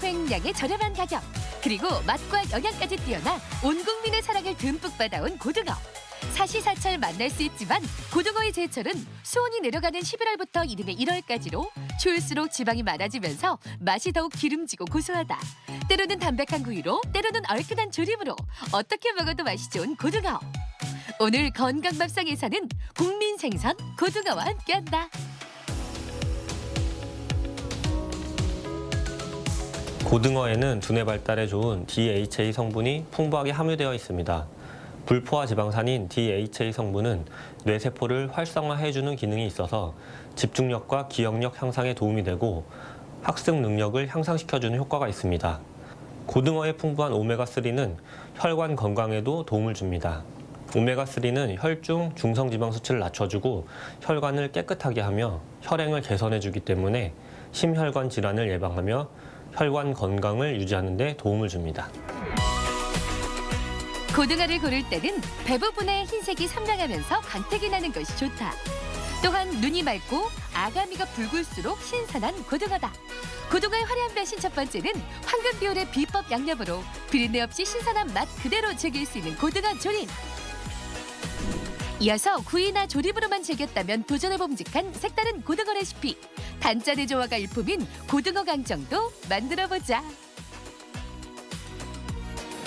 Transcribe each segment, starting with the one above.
어획량의 저렴한 가격, 그리고 맛과 영양까지 뛰어나 온 국민의 사랑을 듬뿍 받아온 고등어. 사시사철 만날 수 있지만 고등어의 제철은 수온이 내려가는 11월부터 이듬해 1월까지로 추울수록 지방이 많아지면서 맛이 더욱 기름지고 고소하다. 때로는 담백한 구이로, 때로는 얼큰한 조림으로 어떻게 먹어도 맛이 좋은 고등어. 오늘 건강밥상에서는 국민 생선 고등어와 함께한다. 고등어에는 두뇌 발달에 좋은 DHA 성분이 풍부하게 함유되어 있습니다. 불포화 지방산인 DHA 성분은 뇌세포를 활성화해주는 기능이 있어서 집중력과 기억력 향상에 도움이 되고 학습 능력을 향상시켜주는 효과가 있습니다. 고등어에 풍부한 오메가3는 혈관 건강에도 도움을 줍니다. 오메가3는 혈중 중성지방 수치를 낮춰주고 혈관을 깨끗하게 하며 혈행을 개선해주기 때문에 심혈관 질환을 예방하며 혈관 건강을 유지하는 데 도움을 줍니다. 고등어를 고를 때는 배 부분에 흰색이 선명하면서 광택이 나는 것이 좋다. 또한 눈이 맑고 아가미가 붉을수록 신선한 고등어다. 고등어의 화려한 변신 첫 번째는 황금 비율의 비법 양념으로 비린내 없이 신선한 맛 그대로 즐길 수 있는 고등어 조림. 이어서 구이나 조림으로만 즐겼다면 도전해 봄직한 색다른 고등어 레시피. 단짠의 조화가 일품인 고등어 강정도 만들어보자.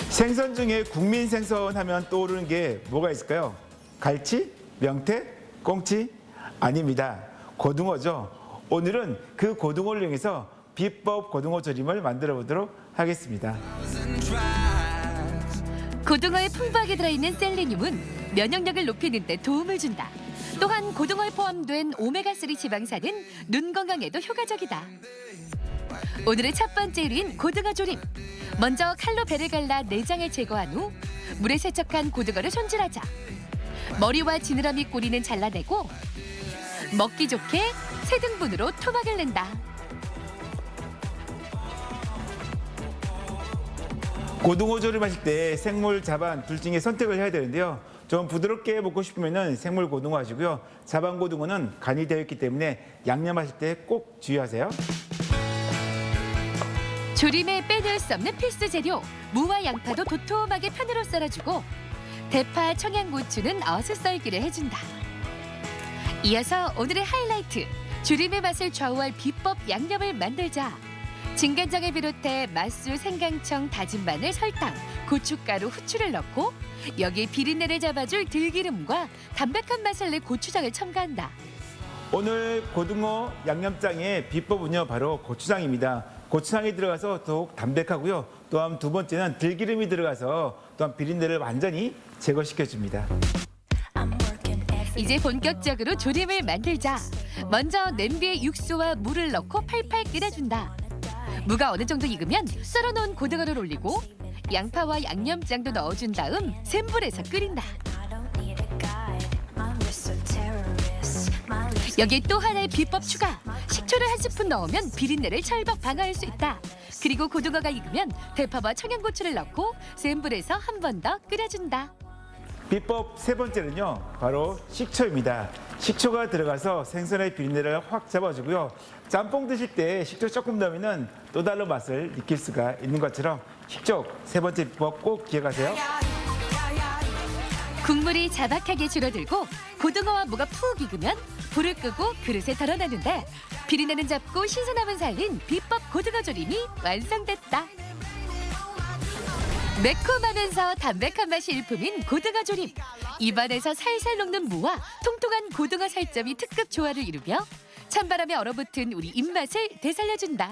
생선 중에 국민 생선 하면 떠오르는 게 뭐가 있을까요? 갈치, 명태, 꽁치? 아닙니다. 고등어죠. 오늘은 그 고등어를 이용해서 비법 고등어 조림을 만들어 보도록 하겠습니다. 고등어에 풍부하게 들어있는 셀레늄은 면역력을 높이는 데 도움을 준다. 또한 고등어에 포함된 오메가3 지방산은 눈 건강에도 효과적이다. 오늘의 첫 번째 요리인 고등어 조림. 먼저 칼로 배를 갈라 내장을 제거한 후 물에 세척한 고등어를 손질하자. 머리와 지느러미 꼬리는 잘라내고 먹기 좋게 세 등분으로 토막을 낸다. 고등어 조림하실 때 생물, 자반 둘 중에 선택을 해야 되는데요. 좀 부드럽게 먹고 싶으면 생물 고등어 하시고요. 자반 고등어는 간이 되어 있기 때문에 양념하실 때 꼭 주의하세요. 조림에 빼놓을 수 없는 필수 재료, 무와 양파도 도톰하게 편으로 썰어주고 대파, 청양고추는 어슷 썰기를 해준다. 이어서 오늘의 하이라이트, 조림의 맛을 좌우할 비법 양념을 만들자. 진간장을 비롯해 맛술, 생강청, 다진 마늘, 설탕, 고춧가루, 후추를 넣고 여기에 비린내를 잡아줄 들기름과 담백한 맛을 낼 고추장을 첨가한다. 오늘 고등어 양념장의 비법은요, 바로 고추장입니다. 고추장이 들어가서 더욱 담백하고요. 또한 두 번째는 들기름이 들어가서 또한 비린내를 완전히 제거시켜줍니다. 이제 본격적으로 조림을 만들자. 먼저 냄비에 육수와 물을 넣고 팔팔 끓여준다. 무가 어느 정도 익으면 썰어놓은 고등어를 올리고 양파와 양념장도 넣어준 다음 센 불에서 끓인다. 여기에 또 하나의 비법 추가. 식초를 한 스푼 넣으면 비린내를 철벽 방어할 수 있다. 그리고 고등어가 익으면 대파와 청양고추를 넣고 센 불에서 한 번 더 끓여준다. 비법 세 번째는요, 바로 식초입니다. 식초가 들어가서 생선의 비린내를 확 잡아주고요. 짬뽕 드실 때 식초 조금 넣으면 또 다른 맛을 느낄 수가 있는 것처럼 식초 세 번째 비법 꼭 기억하세요. 국물이 자박하게 줄어들고 고등어와 무가 푹 익으면 불을 끄고 그릇에 덜어내는데 비린내는 잡고 신선함은 살린 비법 고등어 조림이 완성됐다. 매콤하면서 담백한 맛이 일품인 고등어 조림. 입안에서 살살 녹는 무와 통통한 고등어 살점이 특급 조화를 이루며 찬바람에 얼어붙은 우리 입맛을 되살려준다.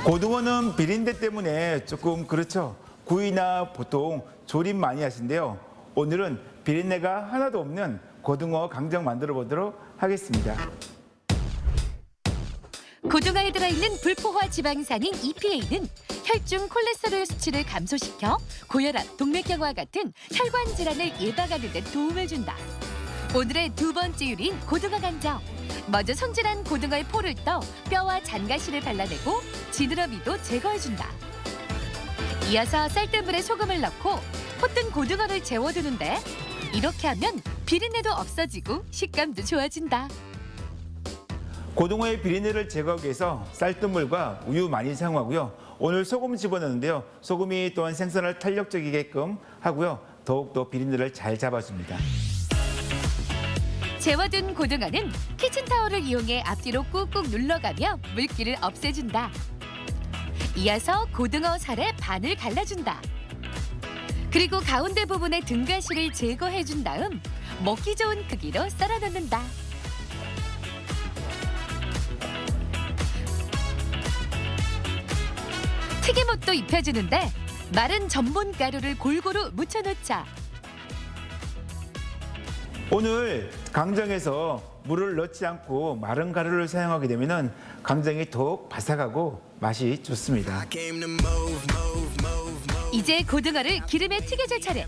고등어는 비린내 때문에 조금 그렇죠. 구이나 보통 조림 많이 하신대요. 오늘은 비린내가 하나도 없는 고등어 강정 만들어 보도록 하겠습니다. 고등어에 들어있는 불포화 지방산인 EPA는 혈중 콜레스테롤 수치를 감소시켜 고혈압, 동맥경화와 같은 혈관 질환을 예방하는 데 도움을 준다. 오늘의 두 번째 요리인 고등어 강정. 먼저 손질한 고등어의 포를 떠 뼈와 잔가시를 발라내고 지느러미도 제거해준다. 이어서 쌀뜨물에 소금을 넣고 포뜬 고등어를 재워두는데 이렇게 하면 비린내도 없어지고 식감도 좋아진다. 고등어의 비린내를 제거하기 위해서 쌀뜨물과 우유 많이 사용하고요. 오늘 소금 집어넣는데요. 소금이 또한 생선을 탄력적이게끔 하고요. 더욱더 비린내를 잘 잡아줍니다. 재워둔 고등어는 키친타올을 이용해 앞뒤로 꾹꾹 눌러가며 물기를 없애준다. 이어서 고등어 살의 반을 갈라준다. 그리고 가운데 부분의 등가시를 제거해준 다음 먹기 좋은 크기로 썰어 넣는다. 튀김옷도 입혀주는데 마른 전분 가루를 골고루 묻혀놓자. 오늘 강정에서 물을 넣지 않고 마른 가루를 사용하게 되면 강정이 더욱 바삭하고 맛이 좋습니다. 이제 고등어를 기름에 튀겨줄 차례.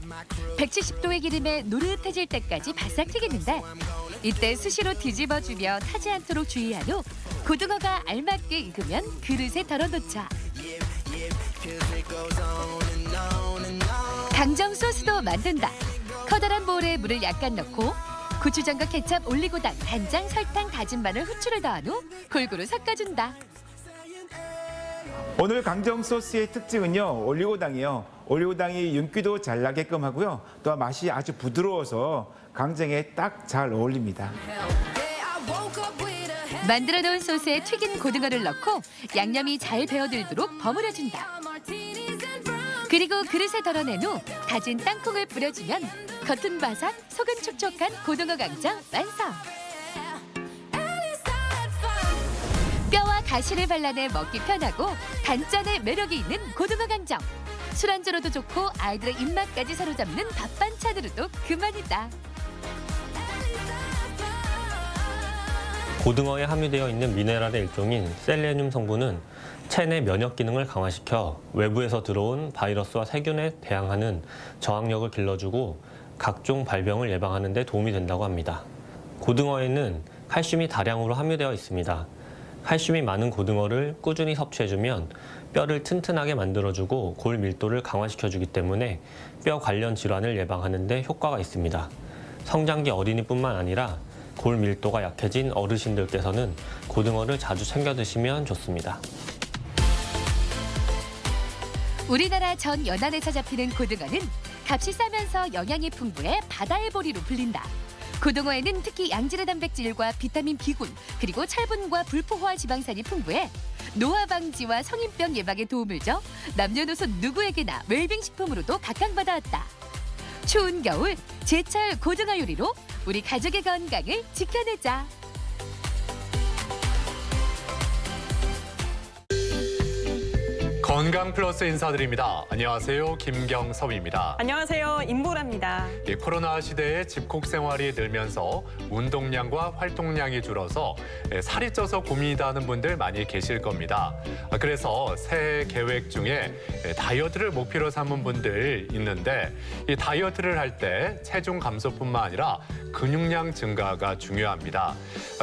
170도의 기름에 노릇해질 때까지 바싹 튀기는데 이때 수시로 뒤집어주며 타지 않도록 주의한 후 고등어가 알맞게 익으면 그릇에 덜어놓자. 강정 소스도 만든다. 커다란 보울에 물을 약간 넣고 고추장과 케찹, 올리고당, 간장, 설탕, 다진 마늘, 후추를 더한 후 골고루 섞어준다. 오늘 강정 소스의 특징은요. 올리고당이요. 올리고당이 윤기도 잘 나게끔 하고요. 또 맛이 아주 부드러워서 강정에 딱 잘 어울립니다. 만들어 놓은 소스에 튀긴 고등어를 넣고 양념이 잘 배어들도록 버무려준다. 그리고 그릇에 덜어낸 후 다진 땅콩을 뿌려주면 겉은 바삭, 속은 촉촉한 고등어 강정 완성! 뼈와 가시를 발라내 먹기 편하고 단짠의 매력이 있는 고등어 강정. 술안주로도 좋고 아이들의 입맛까지 사로잡는 밥 반찬으로도 그만이다. 고등어에 함유되어 있는 미네랄의 일종인 셀레늄 성분은 체내 면역 기능을 강화시켜 외부에서 들어온 바이러스와 세균에 대항하는 저항력을 길러주고 각종 발병을 예방하는 데 도움이 된다고 합니다. 고등어에는 칼슘이 다량으로 함유되어 있습니다. 칼슘이 많은 고등어를 꾸준히 섭취해주면 뼈를 튼튼하게 만들어주고 골 밀도를 강화시켜주기 때문에 뼈 관련 질환을 예방하는 데 효과가 있습니다. 성장기 어린이뿐만 아니라 골 밀도가 약해진 어르신들께서는 고등어를 자주 챙겨 드시면 좋습니다. 우리나라 전 연안에서 잡히는 고등어는 값이 싸면서 영양이 풍부해 바다의 보리로 불린다. 고등어에는 특히 양질의 단백질과 비타민 B군 그리고 철분과 불포화 지방산이 풍부해 노화 방지와 성인병 예방에 도움을 줘 남녀노소 누구에게나 웰빙 식품으로도 각광받아왔다. 추운 겨울 제철 고등어 요리로 우리 가족의 건강을 지켜내자. 건강 플러스 인사드립니다. 안녕하세요. 김경섭입니다. 안녕하세요. 임보라입니다. 코로나 시대에 집콕 생활이 늘면서 운동량과 활동량이 줄어서 살이 쪄서 고민이다 하는 분들 많이 계실 겁니다. 그래서 새해 계획 중에 다이어트를 목표로 삼은 분들 있는데 이 다이어트를 할 때 체중 감소뿐만 아니라 근육량 증가가 중요합니다.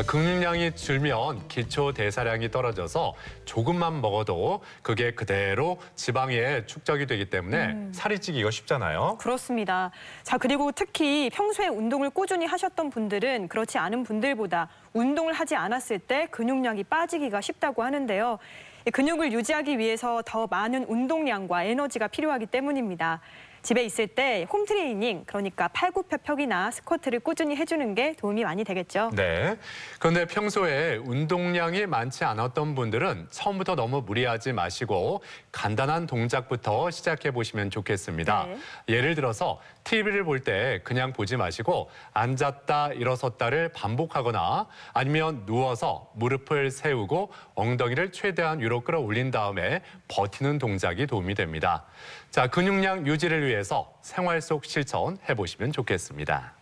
근육량이 줄면 기초 대사량이 떨어져서 조금만 먹어도 그게 그대로 지방에 축적이 되기 때문에 살이 찌기가 쉽잖아요. 그렇습니다. 자, 그리고 특히 평소에 운동을 꾸준히 하셨던 분들은 그렇지 않은 분들보다 운동을 하지 않았을 때 근육량이 빠지기가 쉽다고 하는데요. 이 근육을 유지하기 위해서 더 많은 운동량과 에너지가 필요하기 때문입니다. 집에 있을 때 홈트레이닝, 그러니까 팔굽혀펴기나 스쿼트를 꾸준히 해주는 게 도움이 많이 되겠죠. 네. 그런데 평소에 운동량이 많지 않았던 분들은 처음부터 너무 무리하지 마시고 간단한 동작부터 시작해 보시면 좋겠습니다. 네. 예를 들어서 TV를 볼 때 그냥 보지 마시고 앉았다 일어섰다를 반복하거나 아니면 누워서 무릎을 세우고 엉덩이를 최대한 위로 끌어올린 다음에 버티는 동작이 도움이 됩니다. 자, 근육량 유지를 위해서 생활 속 실천 해보시면 좋겠습니다.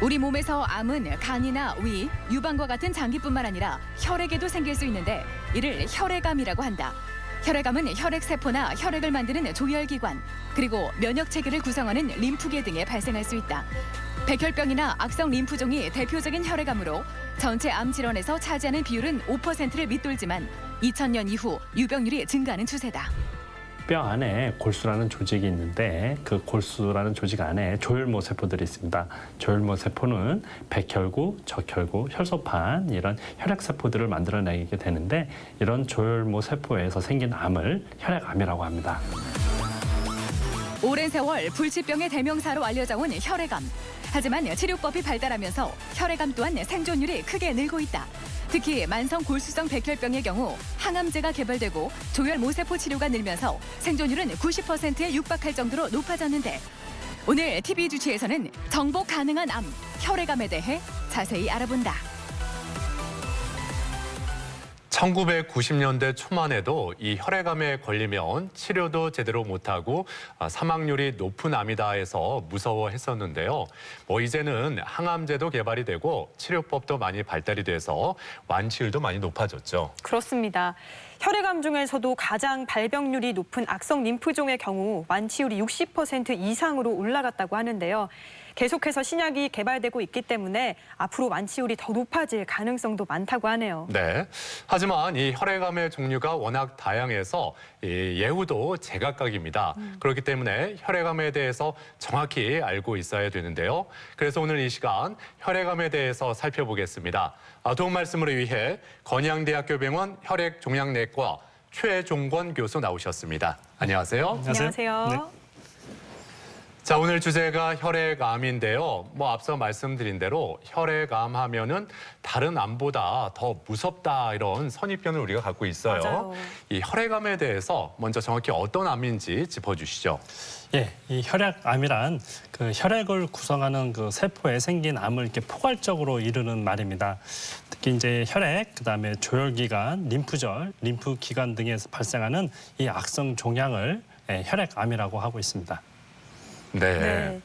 우리 몸에서 암은 간이나 위, 유방과 같은 장기뿐만 아니라 혈액에도 생길 수 있는데 이를 혈액암이라고 한다. 혈액암은 혈액세포나 혈액을 만드는 조혈기관, 그리고 면역체계를 구성하는 림프계 등에 발생할 수 있다. 백혈병이나 악성 림프종이 대표적인 혈액암으로 전체 암 질환에서 차지하는 비율은 5%를 밑돌지만 2000년 이후 유병률이 증가하는 추세다. 뼈 안에 골수라는 조직이 있는데 그 골수라는 조직 안에 조혈모 세포들이 있습니다. 조혈모 세포는 백혈구, 적혈구, 혈소판 이런 혈액 세포들을 만들어내게 되는데 이런 조혈모 세포에서 생긴 암을 혈액암이라고 합니다. 오랜 세월 불치병의 대명사로 알려져 온 혈액암. 하지만 치료법이 발달하면서 혈액암 또한 생존율이 크게 늘고 있다. 특히 만성 골수성 백혈병의 경우 항암제가 개발되고 조혈모세포 치료가 늘면서 생존율은 90%에 육박할 정도로 높아졌는데 오늘 TV 주치에서는 정복 가능한 암, 혈액암에 대해 자세히 알아본다. 1990년대 초만 해도 이 혈액암에 걸리면 치료도 제대로 못하고 사망률이 높은 암이다 해서 무서워했었는데요. 이제는 항암제도 개발이 되고 치료법도 많이 발달이 돼서 완치율도 많이 높아졌죠. 그렇습니다. 혈액암 중에서도 가장 발병률이 높은 악성 림프종의 경우 완치율이 60% 이상으로 올라갔다고 하는데요. 계속해서 신약이 개발되고 있기 때문에 앞으로 완치율이 더 높아질 가능성도 많다고 하네요. 네. 하지만 이 혈액암의 종류가 워낙 다양해서 이 예후도 제각각입니다. 그렇기 때문에 혈액암에 대해서 정확히 알고 있어야 되는데요. 그래서 오늘 이 시간 혈액암에 대해서 살펴보겠습니다. 도움 말씀을 위해 건양대학교 병원 혈액종양내과 최종권 교수 나오셨습니다. 안녕하세요. 안녕하세요. 네. 자, 오늘 주제가 혈액암인데요. 앞서 말씀드린 대로 혈액암 하면은 다른 암보다 더 무섭다 이런 선입견을 우리가 갖고 있어요. 맞아요. 이 혈액암에 대해서 먼저 정확히 어떤 암인지 짚어주시죠. 예, 이 혈액암이란 그 혈액을 구성하는 그 세포에 생긴 암을 이렇게 포괄적으로 이루는 말입니다. 특히 이제 혈액, 그다음에 조혈기관, 림프절, 림프기관 등에서 발생하는 이 악성 종양을 혈액암이라고 하고 있습니다. 네. 네.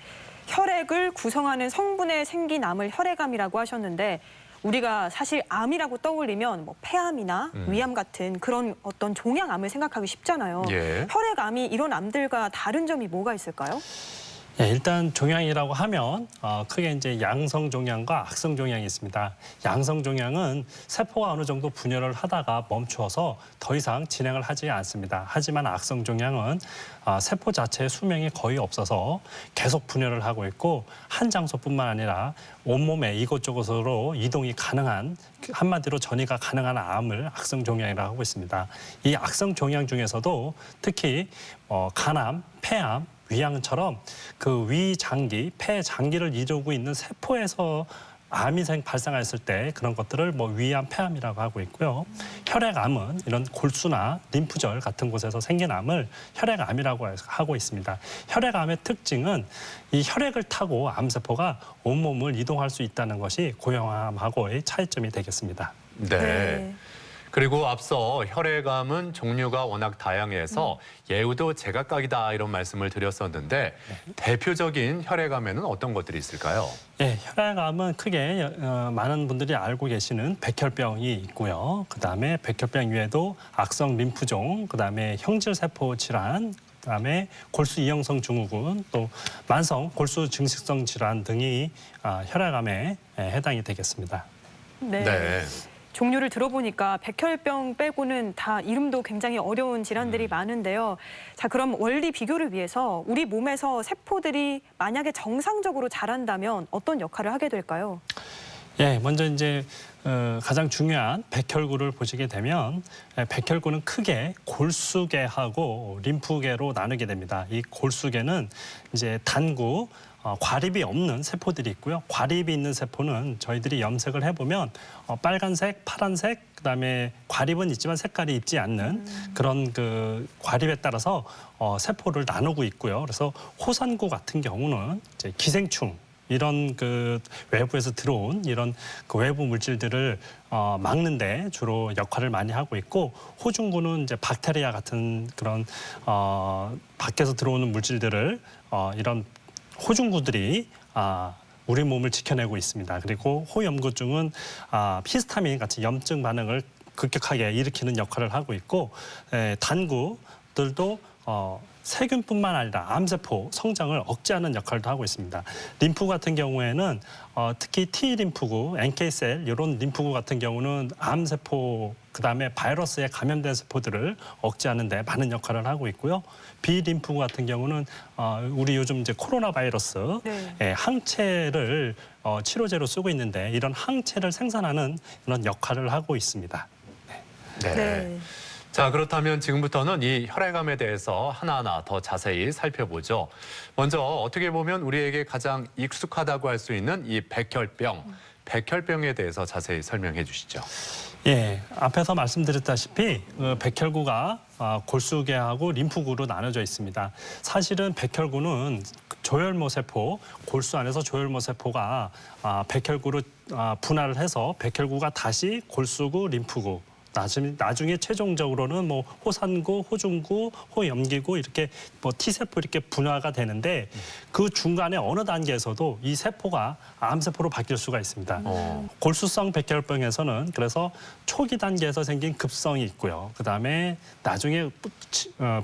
혈액을 구성하는 성분에 생긴 암을 혈액암이라고 하셨는데 우리가 사실 암이라고 떠올리면 폐암이나 위암 같은 그런 어떤 종양암을 생각하기 쉽잖아요. 예. 혈액암이 이런 암들과 다른 점이 뭐가 있을까요? 예, 일단 종양이라고 하면 크게 이제 양성 종양과 악성 종양이 있습니다. 양성 종양은 세포가 어느 정도 분열을 하다가 멈추어서 더 이상 진행을 하지 않습니다. 하지만 악성 종양은 세포 자체의 수명이 거의 없어서 계속 분열을 하고 있고 한 장소뿐만 아니라 온몸에 이곳저곳으로 이동이 가능한 한마디로 전이가 가능한 암을 악성 종양이라고 하고 있습니다. 이 악성 종양 중에서도 특히 간암, 폐암, 위암처럼 그 위장기, 폐장기를 이루고 있는 세포에서 암이 발생했을 때 그런 것들을 위암, 폐암이라고 하고 있고요. 혈액암은 이런 골수나 림프절 같은 곳에서 생긴 암을 혈액암이라고 하고 있습니다. 혈액암의 특징은 이 혈액을 타고 암세포가 온몸을 이동할 수 있다는 것이 고형암하고의 차이점이 되겠습니다. 네. 그리고 앞서 혈액암은 종류가 워낙 다양해서 예후도 제각각이다 이런 말씀을 드렸었는데 대표적인 혈액암에는 어떤 것들이 있을까요? 예, 혈액암은 크게 많은 분들이 알고 계시는 백혈병이 있고요. 그다음에 백혈병 외에도 악성 림프종, 그다음에 형질세포 질환, 그다음에 골수 이형성 증후군, 또 만성 골수 증식성 질환 등이 혈액암에 해당이 되겠습니다. 네. 종류를 들어보니까 백혈병 빼고는 다 이름도 굉장히 어려운 질환들이 많은데요. 자, 그럼 원리 비교를 위해서 우리 몸에서 세포들이 만약에 정상적으로 자란다면 어떤 역할을 하게 될까요? 예, 먼저 이제 가장 중요한 백혈구를 보시게 되면 백혈구는 크게 골수계하고 림프계로 나누게 됩니다. 이 골수계는 이제 단구, 과립이 없는 세포들이 있고요. 과립이 있는 세포는 저희들이 염색을 해보면 빨간색, 파란색, 그다음에 과립은 있지만 색깔이 있지 않는 그런 그 과립에 따라서 세포를 나누고 있고요. 그래서 호산구 같은 경우는 이제 기생충 이런 그 외부에서 들어온 이런 그 외부 물질들을 막는데 주로 역할을 많이 하고 있고, 호중구는 이제 박테리아 같은 그런 밖에서 들어오는 물질들을 이런 호중구들이 우리 몸을 지켜내고 있습니다. 그리고 호염구증은 히스타민 같이 염증 반응을 급격하게 일으키는 역할을 하고 있고, 단구들도 세균뿐만 아니라 암세포 성장을 억제하는 역할도 하고 있습니다. 림프 같은 경우에는 특히 T 림프구, NK셀 이런 림프구 같은 경우는 암세포 그다음에 바이러스에 감염된 세포들을 억제하는 데 많은 역할을 하고 있고요. B 림프구 같은 경우는 우리 요즘 이제 코로나 바이러스 네. 항체를 치료제로 쓰고 있는데 이런 항체를 생산하는 이런 역할을 하고 있습니다. 네. 네. 자, 그렇다면 지금부터는 이 혈액암에 대해서 하나하나 더 자세히 살펴보죠. 먼저 어떻게 보면 우리에게 가장 익숙하다고 할 수 있는 이 백혈병, 백혈병에 대해서 자세히 설명해 주시죠. 예, 앞에서 말씀드렸다시피 백혈구가 골수계하고 림프구로 나눠져 있습니다. 사실은 백혈구는 조혈모 세포, 골수 안에서 조혈모 세포가 백혈구로 분할을 해서 백혈구가 다시 골수구, 림프구, 나중에 최종적으로는 뭐 호산구, 호중구, 호염기구 이렇게 뭐 T세포 이렇게 분화가 되는데 그 중간에 어느 단계에서도 이 세포가 암세포로 바뀔 수가 있습니다. 골수성 백혈병에서는 그래서 초기 단계에서 생긴 급성이 있고요. 그다음에 나중에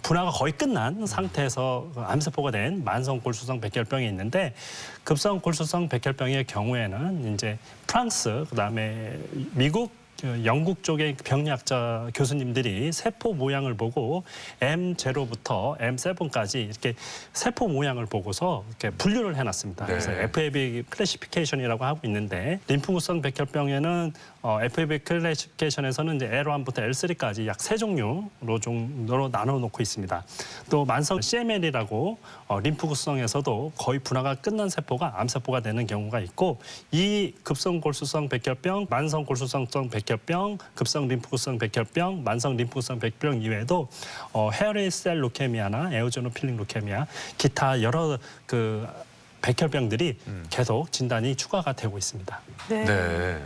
분화가 거의 끝난 상태에서 암세포가 된 만성 골수성 백혈병이 있는데 급성 골수성 백혈병의 경우에는 이제 프랑스 그다음에 미국 영국 쪽의 병리학자 교수님들이 세포 모양을 보고 M0부터 M7까지 이렇게 세포 모양을 보고서 이렇게 분류를 해놨습니다. 네. 그래서 FAB 클래시피케이션이라고 하고 있는데 림프구성 백혈병에는 FAB 클래시피케이션에서는 이제 L1부터 L3까지 약 3종류로 나눠놓고 있습니다. 또 만성 CML이라고 림프구성에서도 거의 분화가 끝난 세포가 암세포가 되는 경우가 있고 이 급성 골수성 백혈병, 만성 골수성 백혈병, 급성 림프구성 백혈병, 만성 림프구성 백혈병 이외에도 헤어리셀 루케미아나 에오조노필링 루케미아, 기타 여러 그 백혈병들이 계속 진단이 추가가 되고 있습니다. 네. 네.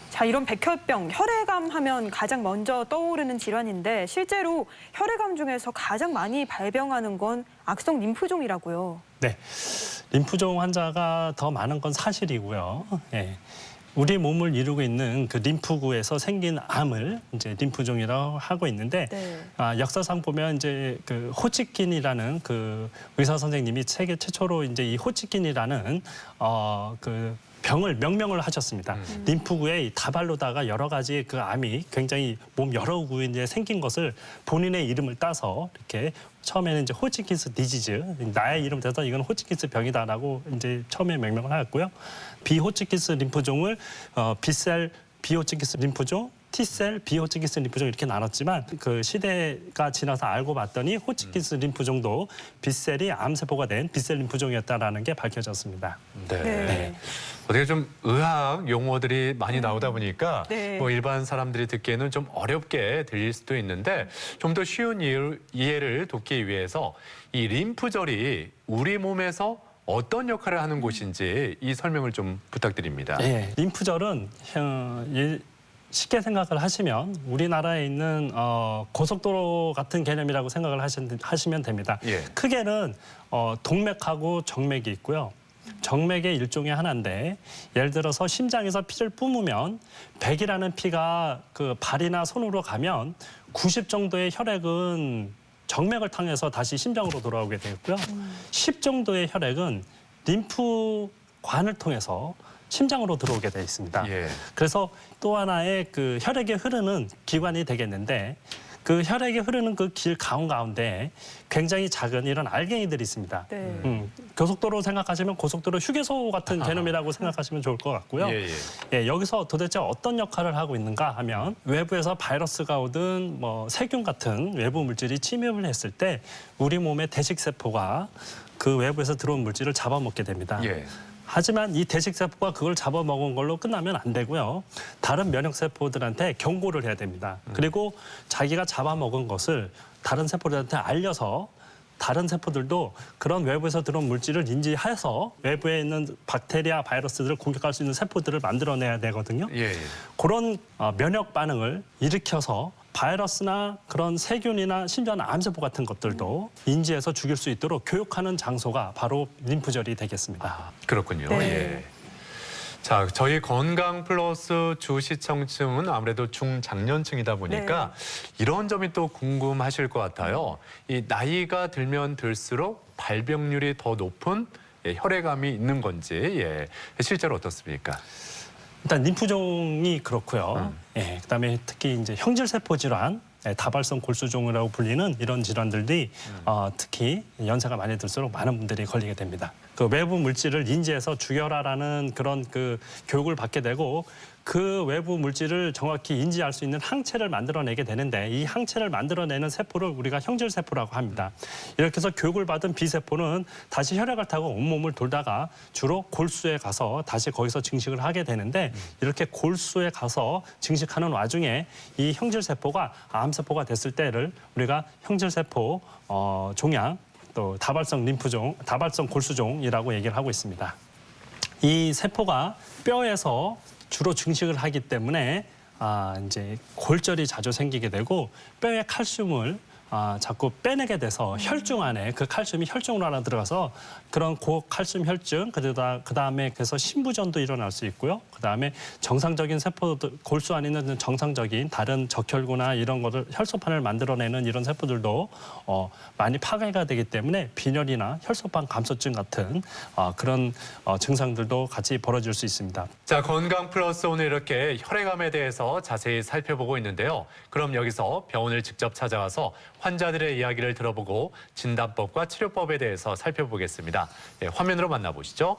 자, 이런 백혈병, 혈액암 하면 가장 먼저 떠오르는 질환인데 실제로 혈액암 중에서 가장 많이 발병하는 건 악성 림프종이라고요. 네, 림프종 환자가 더 많은 건 사실이고요. 예. 우리 몸을 이루고 있는 그 림프구에서 생긴 암을 이제 림프종이라고 하고 있는데 네. 역사상 보면 이제 그 호치킨이라는 그 의사 선생님이 세계 최초로 이제 이 호치킨이라는 그 병을 명명을 하셨습니다. 림프구에 이 다발로다가 여러 가지 그 암이 굉장히 몸 여러 구에 생긴 것을 본인의 이름을 따서 이렇게 처음에는 이제 호치킨스 디지즈, 나의 이름 대서 이건 호치킨스 병이다라고 이제 처음에 명명을 하였고요. 비호치킨스 림프종을 B셀 비호치킨스 림프종, T셀 비호치킨스 림프종 이렇게 나눴지만 그 시대가 지나서 알고 봤더니 호치킨스 림프종도 B셀이 암세포가 된 B셀 림프종이었다라는 게 밝혀졌습니다. 네. 네. 어떻게 좀 의학 용어들이 많이 나오다 보니까 네. 뭐 일반 사람들이 듣기에는 좀 어렵게 들릴 수도 있는데 좀 더 쉬운 이해를 돕기 위해서 이 림프절이 우리 몸에서 어떤 역할을 하는 곳인지 이 설명을 좀 부탁드립니다. 네, 림프절은 쉽게 생각을 하시면 우리나라에 있는 고속도로 같은 개념이라고 생각을 하시면 됩니다. 예. 크게는 동맥하고 정맥이 있고요. 정맥의 일종의 하나인데 예를 들어서 심장에서 피를 뿜으면 100이라는 피가 그 발이나 손으로 가면 90 정도의 혈액은 정맥을 통해서 다시 심장으로 돌아오게 되었고요. 10 정도의 혈액은 림프관을 통해서 심장으로 들어오게 돼 있습니다. 예. 그래서 또 하나의 그 혈액이 흐르는 기관이 되겠는데 그 혈액이 흐르는 그 길 가운데 굉장히 작은 이런 알갱이들이 있습니다. 네. 고속도로 생각하시면 고속도로 휴게소 같은 개념이라고 생각하시면 좋을 것 같고요. 예, 예. 예, 여기서 도대체 어떤 역할을 하고 있는가 하면 외부에서 바이러스가 오든 뭐 세균 같은 외부 물질이 침입을 했을 때 우리 몸의 대식세포가 그 외부에서 들어온 물질을 잡아먹게 됩니다. 예. 하지만 이 대식세포가 그걸 잡아먹은 걸로 끝나면 안 되고요. 다른 면역세포들한테 경고를 해야 됩니다. 그리고 자기가 잡아먹은 것을 다른 세포들한테 알려서 다른 세포들도 그런 외부에서 들어온 물질을 인지해서 외부에 있는 박테리아, 바이러스들을 공격할 수 있는 세포들을 만들어내야 되거든요. 예. 그런 면역 반응을 일으켜서 바이러스나 그런 세균이나 심지어는 암세포 같은 것들도 인지해서 죽일 수 있도록 교육하는 장소가 바로 림프절이 되겠습니다. 그렇군요. 네. 예. 자, 저희 건강 플러스 주 시청층은 아무래도 중장년층이다 보니까 이런 점이 또 궁금하실 것 같아요. 이 나이가 들면 들수록 발병률이 더 높은 혈액암이 있는 건지 실제로 어떻습니까? 일단 림프종이 그렇고요. 그다음에 특히 이제 형질세포 질환, 다발성 골수종이라고 불리는 이런 질환들이 특히 연세가 많이 들수록 많은 분들이 걸리게 됩니다. 그 외부 물질을 인지해서 죽여라라는 그런 그 교육을 받게 되고 그 외부 물질을 정확히 인지할 수 있는 항체를 만들어내게 되는데 이 항체를 만들어내는 세포를 우리가 형질세포라고 합니다. 이렇게 해서 교육을 받은 B세포는 다시 혈액을 타고 온몸을 돌다가 주로 골수에 가서 다시 거기서 증식을 하게 되는데 이렇게 골수에 가서 증식하는 와중에 이 형질세포가 암세포가 됐을 때를 우리가 형질세포 종양 또 다발성 림프종, 다발성 골수종이라고 얘기를 하고 있습니다. 이 세포가 뼈에서 주로 증식을 하기 때문에 이제 골절이 자주 생기게 되고 뼈의 칼슘을 자꾸 빼내게 돼서 혈중 안에 그 칼슘이 혈중으로 하나 들어가서 그런 고칼슘 혈증 그다음에 그래서 신부전도 일어날 수 있고요. 그다음에 정상적인 세포들 골수 안에 있는 정상적인 다른 적혈구나 이런 거를 혈소판을 만들어내는 이런 세포들도 많이 파괴가 되기 때문에 빈혈이나 혈소판 감소증 같은 그런 증상들도 같이 벌어질 수 있습니다. 자, 건강 플러스 오늘 이렇게 혈액암에 대해서 자세히 살펴보고 있는데요. 그럼 여기서 병원을 직접 찾아가서 환자들의 이야기를 들어보고 진단법과 치료법에 대해서 살펴보겠습니다. 화면으로 만나보시죠.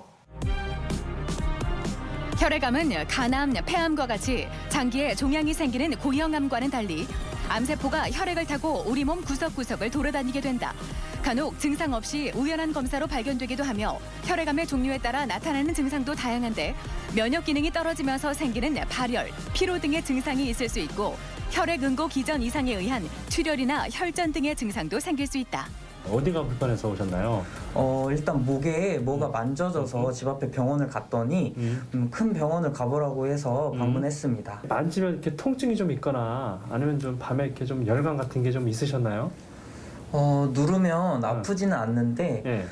혈액암은 간암, 폐암과 같이 장기에 종양이 생기는 고형암과는 달리 암세포가 혈액을 타고 우리 몸 구석구석을 돌아다니게 된다. 간혹 증상 없이 우연한 검사로 발견되기도 하며 혈액암의 종류에 따라 나타나는 증상도 다양한데 면역 기능이 떨어지면서 생기는 발열, 피로 등의 증상이 있을 수 있고 혈액 응고 기전 이상에 의한 출혈이나 혈전 등의 증상도 생길 수 있다. 어디가 불편해서 오셨나요? 일단 목에 뭐가 만져져서 집 앞에 병원을 갔더니 큰 병원을 가보라고 해서 방문했습니다. 만지면 이렇게 통증이 좀 있거나 아니면 좀 밤에 이렇게 좀 열감 같은 게 좀 있으셨나요? 누르면 아프지는 않는데 네.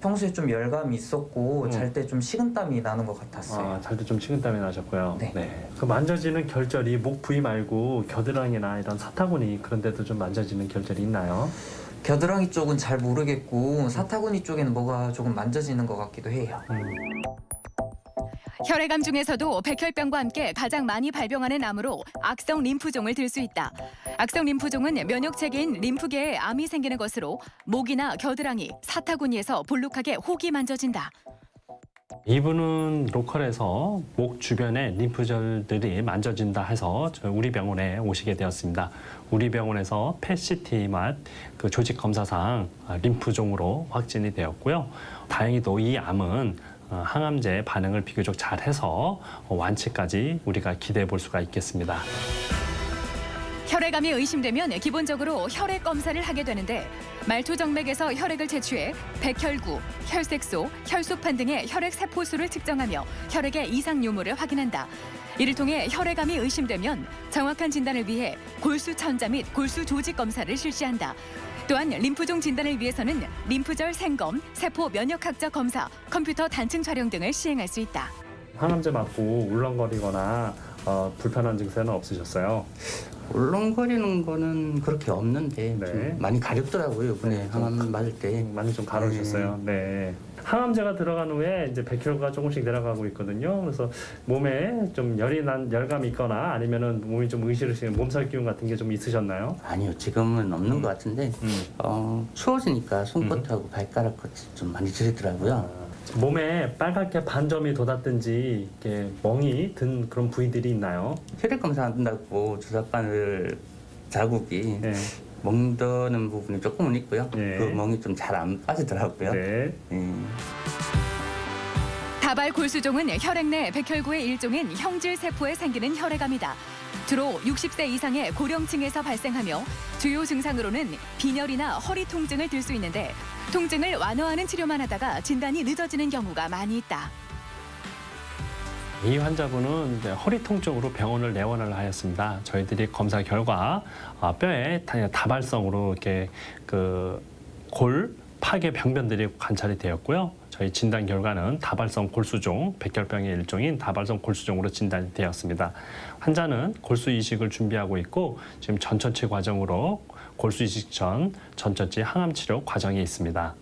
평소에 좀 열감이 있었고 잘 때 좀 식은땀이 나는 것 같았어요. 잘 때 좀 식은땀이 나셨고요. 네. 그 만져지는 결절이 목 부위 말고 겨드랑이나 이런 사타구니 그런 데도 좀 만져지는 결절이 있나요? 겨드랑이 쪽은 잘 모르겠고 사타구니 쪽에는 뭐가 조금 만져지는 것 같기도 해요. 혈액암 중에서도 백혈병과 함께 가장 많이 발병하는 암으로 악성 림프종을 들 수 있다. 악성 림프종은 면역체계인 림프계에 암이 생기는 것으로 목이나 겨드랑이, 사타구니에서 볼록하게 혹이 만져진다. 이분은 로컬에서 목 주변에 림프절들이 만져진다 해서 우리 병원에 오시게 되었습니다. 우리 병원에서 PET-CT 맛 그 조직 검사상 림프종으로 확진이 되었고요. 다행히도 이 암은 항암제 반응을 비교적 잘해서 완치까지 우리가 기대해 볼 수가 있겠습니다. 혈액암이 의심되면 기본적으로 혈액 검사를 하게 되는데 말초정맥에서 혈액을 채취해 백혈구, 혈색소, 혈소판 등의 혈액 세포수를 측정하며 혈액의 이상 유무를 확인한다. 이를 통해 혈액암이 의심되면 정확한 진단을 위해 골수 천자 및 골수 조직 검사를 실시한다. 또한 림프종 진단을 위해서는 림프절 생검, 세포 면역학적 검사, 컴퓨터 단층 촬영 등을 시행할 수 있다. 항암제 맞고 울렁거리거나 불편한 증세는 없으셨어요? 울렁거리는 거는 그렇게 없는데 네. 좀 많이 가렵더라고요. 이번에 항암 맞을 때. 많이 좀 가려우셨어요. 네. 항암제가 들어간 후에 이제 백혈구가 조금씩 내려가고 있거든요. 그래서 몸에 좀 열감이 있거나 아니면은 몸이 좀 으시르시는 몸살 기운 같은 게 좀 있으셨나요? 아니요, 지금은 없는 것 같은데 추워지니까 손끝하고 발가락 끝이 좀 많이 저리더라고요. 몸에 빨갛게 반점이 돋았든지 이렇게 멍이 든 그런 부위들이 있나요? 혈액 검사 한다고 주사바늘 자국이 네. 멍드는 부분이 조금은 있고요. 네. 그 멍이 좀 잘 안 빠지더라고요. 네. 다발 골수종은 혈액 내 백혈구의 일종인 형질세포에 생기는 혈액암이다. 주로 60세 이상의 고령층에서 발생하며 주요 증상으로는 빈혈이나 허리 통증을 들 수 있는데 통증을 완화하는 치료만 하다가 진단이 늦어지는 경우가 많이 있다. 이 환자분은 이제 허리 통증으로 병원을 내원을 하였습니다. 저희들이 검사 결과 뼈에 다발성으로 이렇게 그 골 파괴 병변들이 관찰이 되었고요. 저희 진단 결과는 다발성 골수종, 백혈병의 일종인 다발성 골수종으로 진단이 되었습니다. 환자는 골수 이식을 준비하고 있고 지금 전처치 과정으로 골수 이식 전 전처치 항암 치료 과정이 있습니다.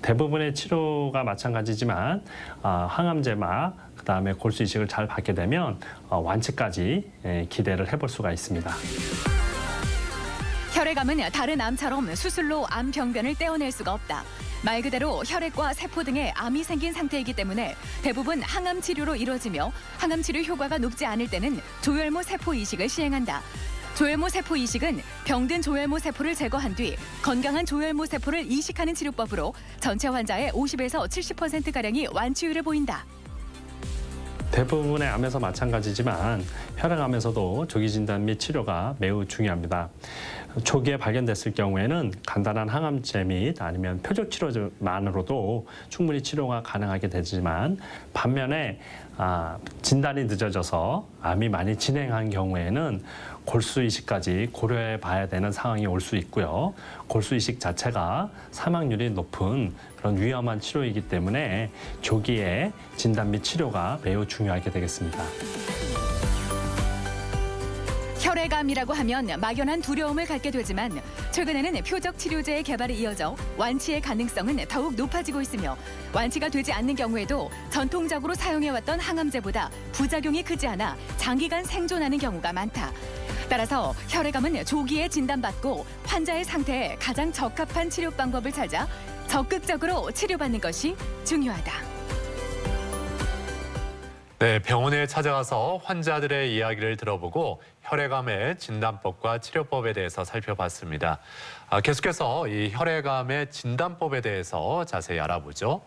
대부분의 치료가 마찬가지지만 항암 제마 그다음에 골수 이식을 잘 받게 되면 완치까지 기대를 해볼 수가 있습니다. 혈액암은 다른 암처럼 수술로 암 병변을 떼어낼 수가 없다. 말 그대로 혈액과 세포 등에 암이 생긴 상태이기 때문에 대부분 항암 치료로 이루어지며 항암 치료 효과가 높지 않을 때는 조혈모 세포 이식을 시행한다. 조혈모 세포 이식은 병든 조혈모 세포를 제거한 뒤 건강한 조혈모 세포를 이식하는 치료법으로 전체 환자의 50에서 70%가량이 완치율을 보인다. 대부분의 암에서 마찬가지지만 혈액암에서도 조기 진단 및 치료가 매우 중요합니다. 초기에 발견됐을 경우에는 간단한 항암제 및 아니면 표적 치료만으로도 충분히 치료가 가능하게 되지만 반면에 진단이 늦어져서 암이 많이 진행한 경우에는 골수 이식까지 고려해 봐야 되는 상황이 올 수 있고요. 골수 이식 자체가 사망률이 높은 그런 위험한 치료이기 때문에 조기에 진단 및 치료가 매우 중요하게 되겠습니다. 혈액암이라고 하면 막연한 두려움을 갖게 되지만 최근에는 표적 치료제의 개발이 이어져 완치의 가능성은 더욱 높아지고 있으며 완치가 되지 않는 경우에도 전통적으로 사용해왔던 항암제보다 부작용이 크지 않아 장기간 생존하는 경우가 많다. 따라서 혈액암은 조기에 진단받고 환자의 상태에 가장 적합한 치료 방법을 찾아 적극적으로 치료받는 것이 중요하다. 네, 병원에 찾아가서 환자들의 이야기를 들어보고 혈액암의 진단법과 치료법에 대해서 살펴봤습니다. 계속해서 이 혈액암의 진단법에 대해서 자세히 알아보죠.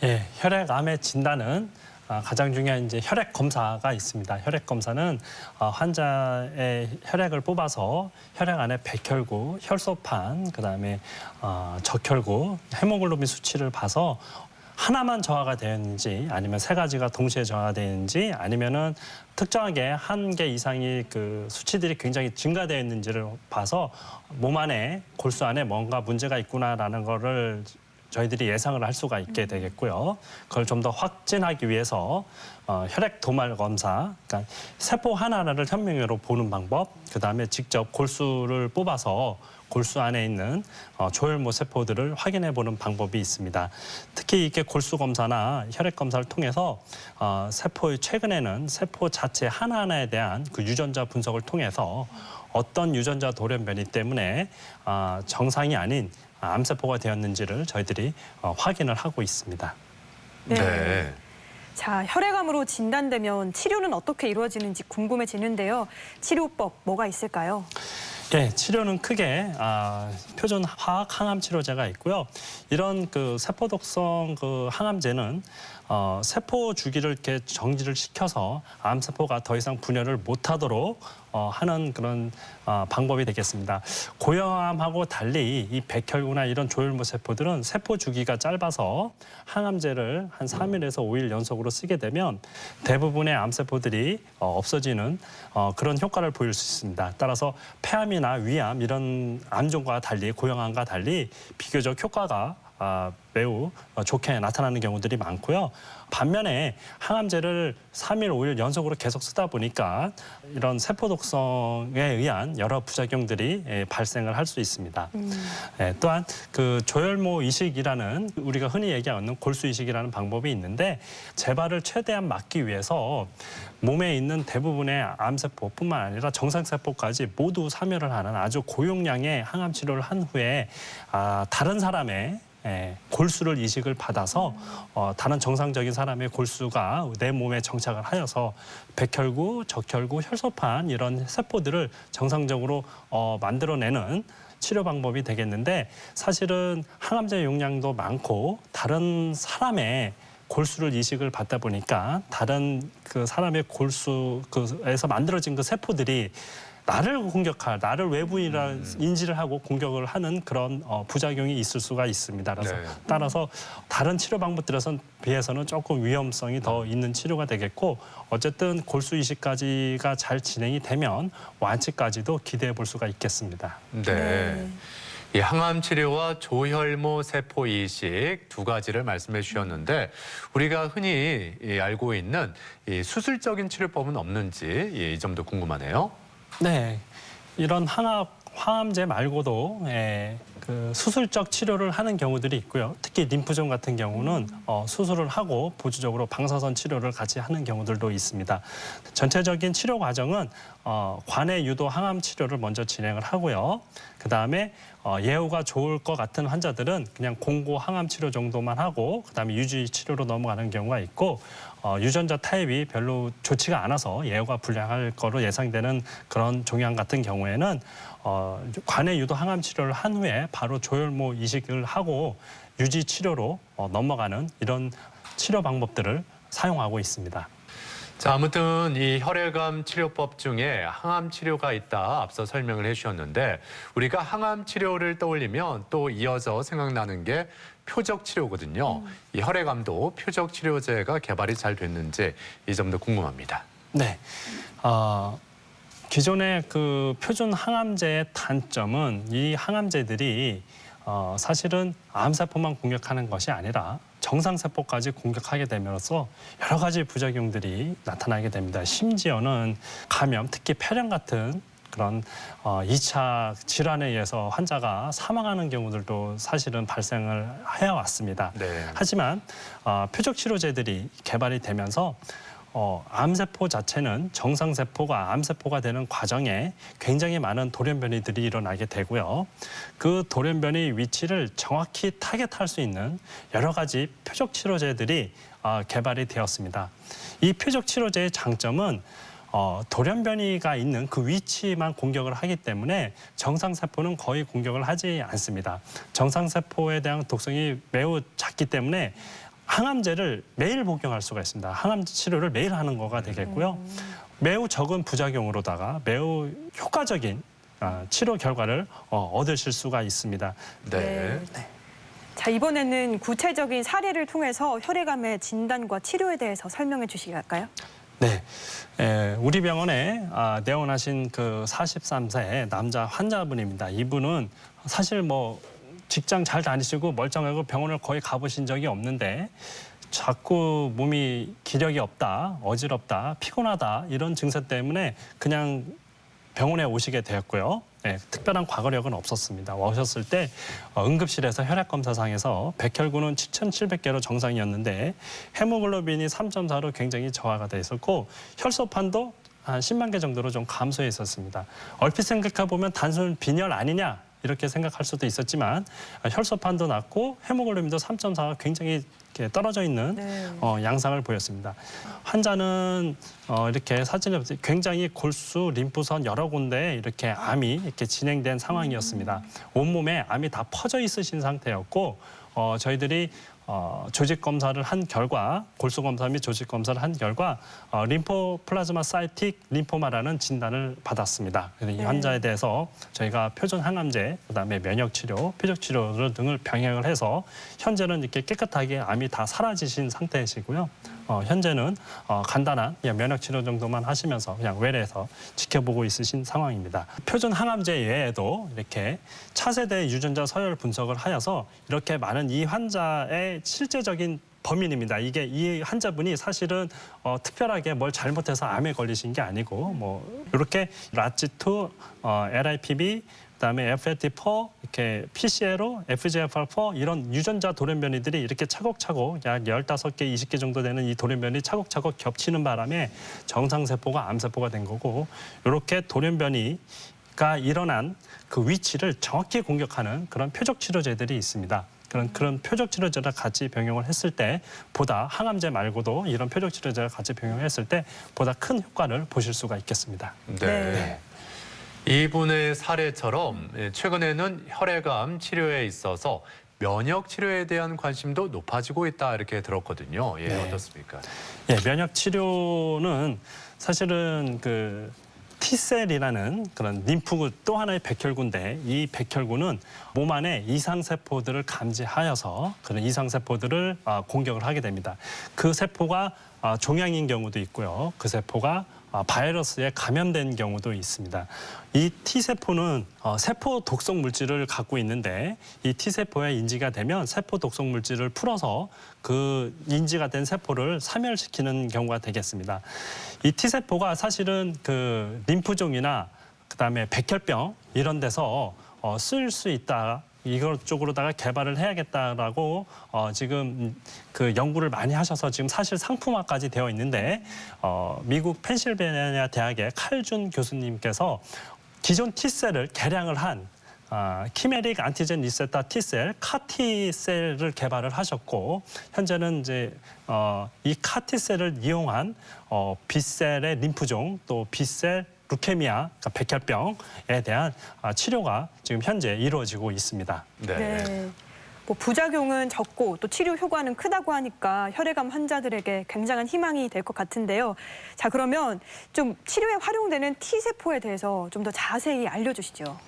예, 혈액암의 진단은 가장 중요한 이제 혈액 검사가 있습니다. 혈액 검사는 환자의 혈액을 뽑아서 혈액 안에 백혈구, 혈소판, 그다음에 적혈구, 헤모글로빈 수치를 봐서 하나만 저하가 되었는지 아니면 세 가지가 동시에 저하가 되었는지 아니면은 특정하게 한 개 이상의 그 수치들이 굉장히 증가되어 있는지를 봐서 몸 안에 골수 안에 뭔가 문제가 있구나라는 거를 저희들이 예상을 할 수가 있게 되겠고요. 그걸 좀 더 확진하기 위해서 혈액 도말 검사, 그러니까 세포 하나하나를 현명으로 보는 방법, 그다음에 직접 골수를 뽑아서 골수 안에 있는 조혈모 세포들을 확인해 보는 방법이 있습니다. 특히 이렇게 골수 검사나 혈액 검사를 통해서 세포의 최근에는 세포 자체 하나하나에 대한 그 유전자 분석을 통해서 어떤 유전자 돌연변이 때문에 정상이 아닌 암세포가 되었는지를 저희들이 확인을 하고 있습니다. 네. 자, 혈액암으로 진단되면 치료는 어떻게 이루어지는지 궁금해지는데요. 치료법 뭐가 있을까요? 네, 치료는 크게 표준 화학 항암 치료제가 있고요. 이런 그 세포 독성 그 항암제는 세포 주기를 이렇게 정지를 시켜서 암 세포가 더 이상 분열을 못하도록 하는 그런 방법이 되겠습니다. 고형암하고 달리 이 백혈구나 이런 조혈모 세포들은 세포 주기가 짧아서 항암제를 한 3일에서 5일 연속으로 쓰게 되면 대부분의 암 세포들이 없어지는 그런 효과를 보일 수 있습니다. 따라서 폐암이나 위암 이런 암종과 달리 고형암과 달리 비교적 효과가 매우 좋게 나타나는 경우들이 많고요. 반면에 항암제를 3일, 5일 연속으로 계속 쓰다 보니까 이런 세포 독성에 의한 여러 부작용들이 발생을 할 수 있습니다. 또한 그 조혈모 이식이라는 우리가 흔히 얘기하는 골수 이식이라는 방법이 있는데 재발을 최대한 막기 위해서 몸에 있는 대부분의 암세포뿐만 아니라 정상세포까지 모두 사멸을 하는 아주 고용량의 항암 치료를 한 후에 다른 사람의 골수를 이식을 받아서 다른 정상적인 사람의 골수가 내 몸에 정착을 하여서 백혈구, 적혈구, 혈소판 이런 세포들을 정상적으로 만들어내는 치료 방법이 되겠는데 사실은 항암제 용량도 많고 다른 사람의 골수를 이식을 받다 보니까 다른 그 사람의 골수에서 만들어진 그 세포들이 나를 공격할, 나를 외부인이라 인지를 하고 공격을 하는 그런 부작용이 있을 수가 있습니다. 따라서 다른 치료 방법들에선 비해서는 조금 위험성이 더 있는 치료가 되겠고 어쨌든 골수 이식까지가 잘 진행이 되면 완치까지도 기대해 볼 수가 있겠습니다. 네. 이 항암 치료와 조혈모 세포 이식 두 가지를 말씀해 주셨는데 우리가 흔히 알고 있는 이 수술적인 치료법은 없는지 이 점도 궁금하네요. 네, 이런 항암제 말고도 그 수술적 치료를 하는 경우들이 있고요. 특히 림프종 같은 경우는 수술을 하고 보조적으로 방사선 치료를 같이 하는 경우들도 있습니다. 전체적인 치료 과정은 관해 유도 항암 치료를 먼저 진행을 하고요. 그다음에 예후가 좋을 것 같은 환자들은 그냥 공고 항암 치료 정도만 하고 그다음에 유지 치료로 넘어가는 경우가 있고 유전자 타입이 별로 좋지가 않아서 예후가 불량할 거로 예상되는 그런 종양 같은 경우에는 관해 유도 항암 치료를 한 후에 바로 조혈모 이식을 하고 유지 치료로 넘어가는 이런 치료 방법들을 사용하고 있습니다. 자, 아무튼 이 혈액암 치료법 중에 항암 치료가 있다 앞서 설명을 해주셨는데 우리가 항암 치료를 떠올리면 또 이어져 생각나는 게 표적 치료거든요. 이 혈액암도 표적 치료제가 개발이 잘 됐는지 이 점도 궁금합니다. 네. 기존의 그 표준 항암제의 단점은 이 항암제들이 사실은 암세포만 공격하는 것이 아니라 정상세포까지 공격하게 됨으로써 여러 가지 부작용들이 나타나게 됩니다. 심지어는 감염, 특히 폐렴 같은 그런 2차 질환에 의해서 환자가 사망하는 경우들도 사실은 발생을 해왔습니다. 네. 하지만 표적 치료제들이 개발이 되면서 암세포 자체는 정상세포가 암세포가 되는 과정에 굉장히 많은 돌연변이들이 일어나게 되고요. 그 돌연변이 위치를 정확히 타겟할 수 있는 여러 가지 표적 치료제들이 개발이 되었습니다. 이 표적 치료제의 장점은 돌연변이가 있는 그 위치만 공격을 하기 때문에 정상세포는 거의 공격을 하지 않습니다. 정상세포에 대한 독성이 매우 작기 때문에 항암제를 매일 복용할 수가 있습니다. 항암 치료를 매일 하는 거가 되겠고요. 매우 적은 부작용으로다가 매우 효과적인 치료 결과를 얻으실 수가 있습니다. 네. 자, 이번에는 구체적인 사례를 통해서 혈액암의 진단과 치료에 대해서 설명해 주시겠어요? 네, 우리 병원에 내원하신 그 43세 남자 환자분입니다. 이분은 사실 뭐 직장 잘 다니시고 멀쩡하고 병원을 거의 가보신 적이 없는데 자꾸 몸이 기력이 없다, 어지럽다, 피곤하다 이런 증세 때문에 그냥 병원에 오시게 되었고요. 네, 특별한 과거력은 없었습니다. 오셨을 때 응급실에서 혈액검사상에서 백혈구는 7,700개로 정상이었는데 헤모글로빈이 3.4로 굉장히 저하가 돼 있었고 혈소판도 한 10만 개 정도로 좀 감소해 있었습니다. 얼핏 생각해 보면 단순 빈혈 아니냐 이렇게 생각할 수도 있었지만 혈소판도 낮고 헤모글로빈도 3.4가 굉장히 떨어져 있는 양상을 보였습니다. 환자는 이렇게 사진을 보세요. 굉장히 골수, 림프선 여러 군데에 이렇게 암이 이렇게 진행된 상황이었습니다. 온몸에 암이 다 퍼져 있으신 상태였고 저희들이 조직 검사를 한 결과 골수 검사 및 조직 검사를 한 결과 림포플라즈마사이틱 림포마라는 진단을 받았습니다. 그래서 이 환자에 대해서 저희가 표준 항암제, 그다음에 면역 치료, 표적 치료 등을 병행을 해서 현재는 이렇게 깨끗하게 암이 다 사라지신 상태이시고요. 현재는 간단한 그냥 면역 치료 정도만 하시면서 그냥 외래에서 지켜보고 있으신 상황입니다. 표준 항암제 외에도 이렇게 차세대 유전자 서열 분석을 하여서 이렇게 많은 이 환자의 실제적인 범인입니다. 이게 이 환자분이 사실은 특별하게 뭘 잘못해서 암에 걸리신 게 아니고 뭐 이렇게 라치2, LIPB, 그다음에 FLT4, 이렇게 PCLO, FGFR4 이런 유전자 돌연변이들이 이렇게 차곡차곡 약 15개, 20개 정도 되는 이 돌연변이 차곡차곡 겹치는 바람에 정상세포가 암세포가 된 거고 이렇게 돌연변이가 일어난 그 위치를 정확히 공격하는 그런 표적 치료제들이 있습니다. 그런 표적 치료제를 같이 병용을 했을 때 보다 항암제 말고도 이런 표적 치료제를 같이 병용했을 때 보다 큰 효과를 보실 수가 있겠습니다. 네. 이분의 사례처럼 최근에는 혈액암 치료에 있어서 면역 치료에 대한 관심도 높아지고 있다 이렇게 들었거든요. 예, 네. 어떻습니까? 예, 면역 치료는 사실은 그 T셀이라는 그런 림프구 또 하나의 백혈구인데 이 백혈구는 몸 안에 이상세포들을 감지하여서 그런 이상세포들을 공격을 하게 됩니다. 그 세포가 종양인 경우도 있고요. 그 세포가 바이러스에 감염된 경우도 있습니다. 이 T세포는 세포 독성 물질을 갖고 있는데 이 T세포에 인지가 되면 세포 독성 물질을 풀어서 그 인지가 된 세포를 사멸시키는 경우가 되겠습니다. 이 T세포가 사실은 그 림프종이나 그다음에 백혈병 이런 데서 쓸 수 있다. 이걸 쪽으로다가 개발을 해야겠다라고 지금 그 연구를 많이 하셔서 지금 사실 상품화까지 되어 있는데 미국 펜실베니아 대학의 칼준 교수님께서 기존 T셀을 개량을 한 키메릭 안티젠 리세터 T셀, 카티셀을 개발을 하셨고 현재는 이제 이 카티셀을 이용한 B셀의 림프종 또 B셀 루케미아, 그러니까 백혈병에 대한 치료가 지금 현재 이루어지고 있습니다. 네. 뭐 부작용은 적고 또 치료 효과는 크다고 하니까 혈액암 환자들에게 굉장한 희망이 될 것 같은데요. 자, 그러면 좀 치료에 활용되는 T세포에 대해서 좀 더 자세히 알려주시죠.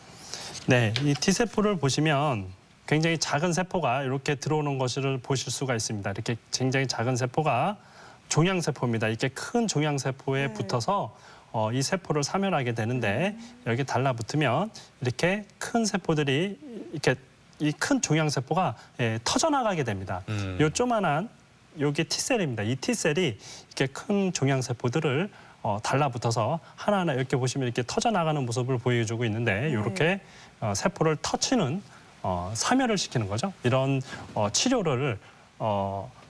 네, 이 T세포를 보시면 굉장히 작은 세포가 이렇게 들어오는 것을 보실 수가 있습니다. 이렇게 굉장히 작은 세포가 종양세포입니다. 이렇게 큰 종양세포에 붙어서 이 세포를 사멸하게 되는데 여기 달라붙으면 이렇게 큰 세포들이 이렇게 이 큰 종양세포가 터져나가게 됩니다. 요 조만한 요게 T셀입니다. 이 T셀이 이렇게 큰 종양세포들을 달라붙어서 하나하나 이렇게 보시면 이렇게 터져나가는 모습을 보여주고 있는데 이렇게 세포를 터치는 사멸을 시키는 거죠. 이런 치료를